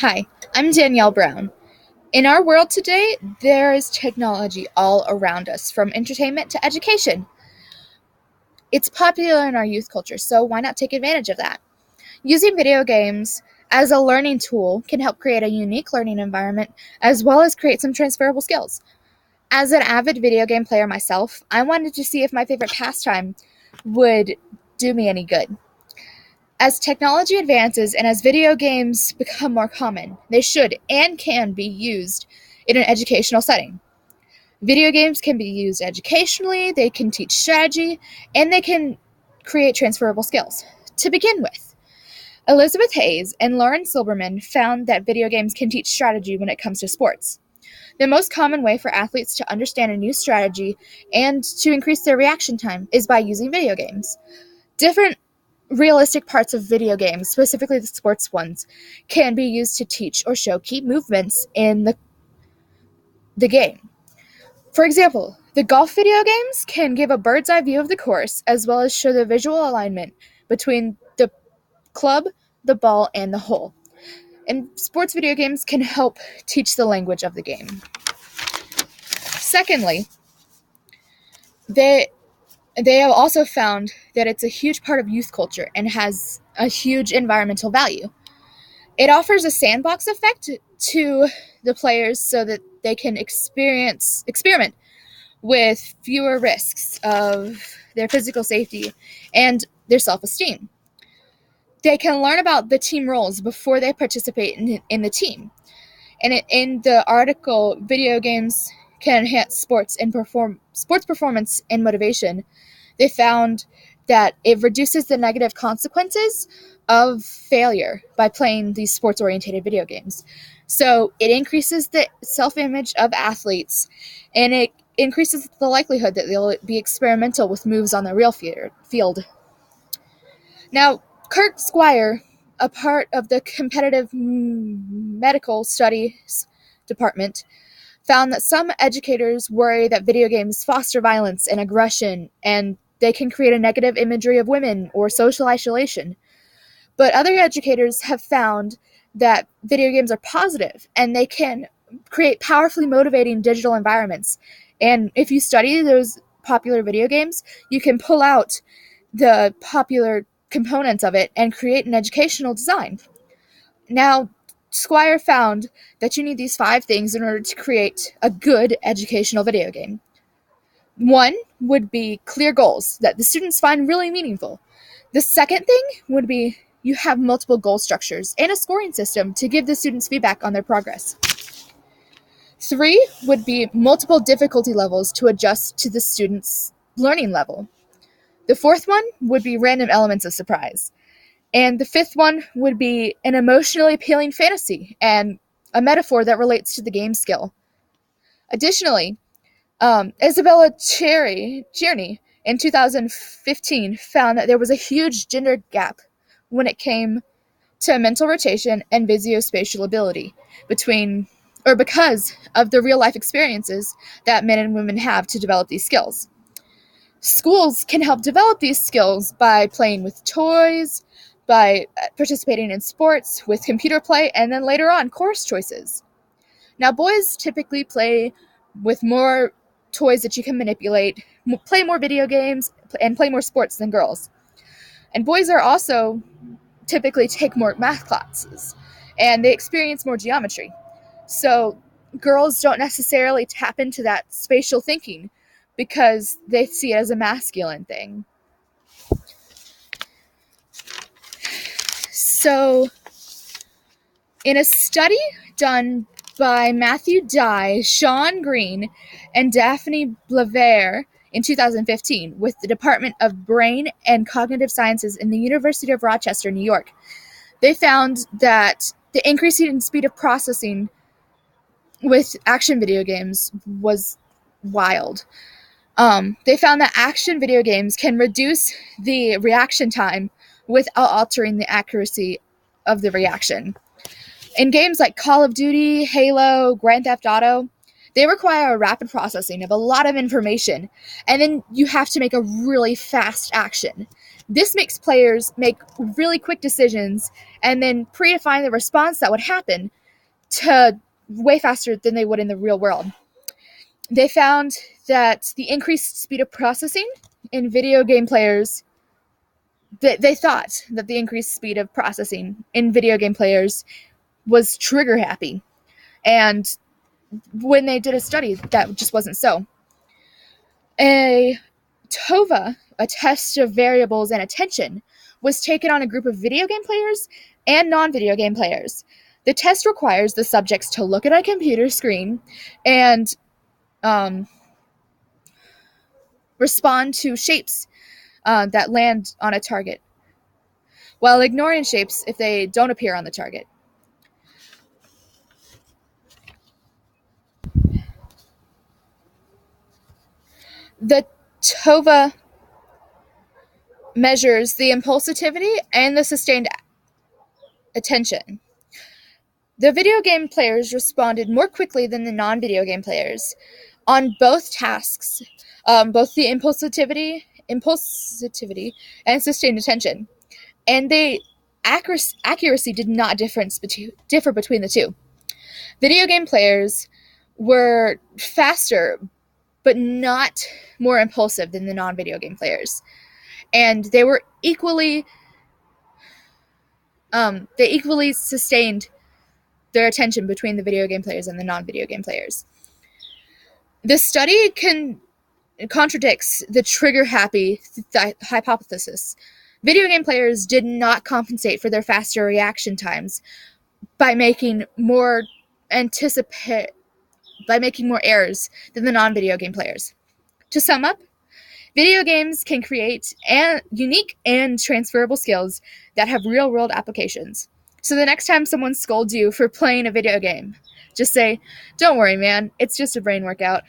Hi, I'm Danielle Brown. In our world today, there is technology all around us, from entertainment to education. It's popular in our youth culture, so why not take advantage of that? Using video games as a learning tool can help create a unique learning environment as well as create some transferable skills. As an avid video game player myself, I wanted to see if my favorite pastime would do me any good. As technology advances and as video games become more common, they should and can be used in an educational setting. Video games can be used educationally, they can teach strategy, and they can create transferable skills. To begin with, Elizabeth Hayes and Lauren Silberman found that video games can teach strategy when it comes to sports. The most common way for athletes to understand a new strategy and to increase their reaction time is by using video games. Different realistic parts of video games, specifically the sports ones, can be used to teach or show key movements in the game. For example, the golf video games can give a bird's eye view of the course as well as show the visual alignment between the club, the ball, and the hole. And sports video games can help teach the language of the game. Secondly, they have also found that it's a huge part of youth culture and has a huge environmental value. It offers a sandbox effect to the players so that they can experiment with fewer risks of their physical safety and their self-esteem. They can learn about the team roles before they participate in the team. And in the article, video games can enhance sports performance and motivation. They found that it reduces the negative consequences of failure by playing these sports-oriented video games. So it increases the self-image of athletes, and it increases the likelihood that they'll be experimental with moves on the real field. Now, Kurt Squire, a part of the competitive medical studies department, found that some educators worry that video games foster violence and aggression, and they can create a negative imagery of women or social isolation. But other educators have found that video games are positive, and they can create powerfully motivating digital environments. And if you study those popular video games, you can pull out the popular components of it and create an educational design. Now, Squire found that you need these 5 things in order to create a good educational video game. 1 would be clear goals that the students find really meaningful. The second thing would be you have multiple goal structures and a scoring system to give the students feedback on their progress. 3 would be multiple difficulty levels to adjust to the students' learning level. The 4th one would be random elements of surprise. And the 5th one would be an emotionally appealing fantasy and a metaphor that relates to the game skill. Additionally, Isabella Tierney in 2015 found that there was a huge gender gap when it came to mental rotation and visuospatial ability because of the real-life experiences that men and women have to develop these skills. Schools can help develop these skills by playing with toys, by participating in sports, with computer play, and then later on, course choices. Now, boys typically play with more toys that you can manipulate, play more video games, and play more sports than girls. And boys are also typically take more math classes, and they experience more geometry. So girls don't necessarily tap into that spatial thinking because they see it as a masculine thing. So, in a study done by Matthew Dye, Sean Green, and Daphne Blaver in 2015 with the Department of Brain and Cognitive Sciences in the University of Rochester, New York, they found that the increasing speed of processing with action video games was wild. They found that action video games can reduce the reaction time without altering the accuracy of the reaction. In games like Call of Duty, Halo, Grand Theft Auto, they require a rapid processing of a lot of information, and then you have to make a really fast action. This makes players make really quick decisions and then predefine the response that would happen to way faster than they would in the real world. They found that the increased speed of processing in video game players, they thought that the increased speed of processing in video game players was trigger happy. And when they did a study, that just wasn't so. A TOVA, a test of variables and attention, was taken on a group of video game players and non-video game players. The test requires the subjects to look at a computer screen and respond to shapes that land on a target, while ignoring shapes if they don't appear on the target. The TOVA measures the impulsivity and the sustained attention. The video game players responded more quickly than the non-video game players on both tasks, both the impulsivity and sustained attention. And the accuracy did not differ between the two. Video game players were faster, but not more impulsive than the non-video game players, and they were they equally sustained their attention between the video game players and the non-video game players. This study contradicts the trigger-happy hypothesis. Video game players did not compensate for their faster reaction times by making more errors than the non-video game players. To sum up, video games can create unique and transferable skills that have real-world applications. So the next time someone scolds you for playing a video game, just say, "Don't worry, man, it's just a brain workout."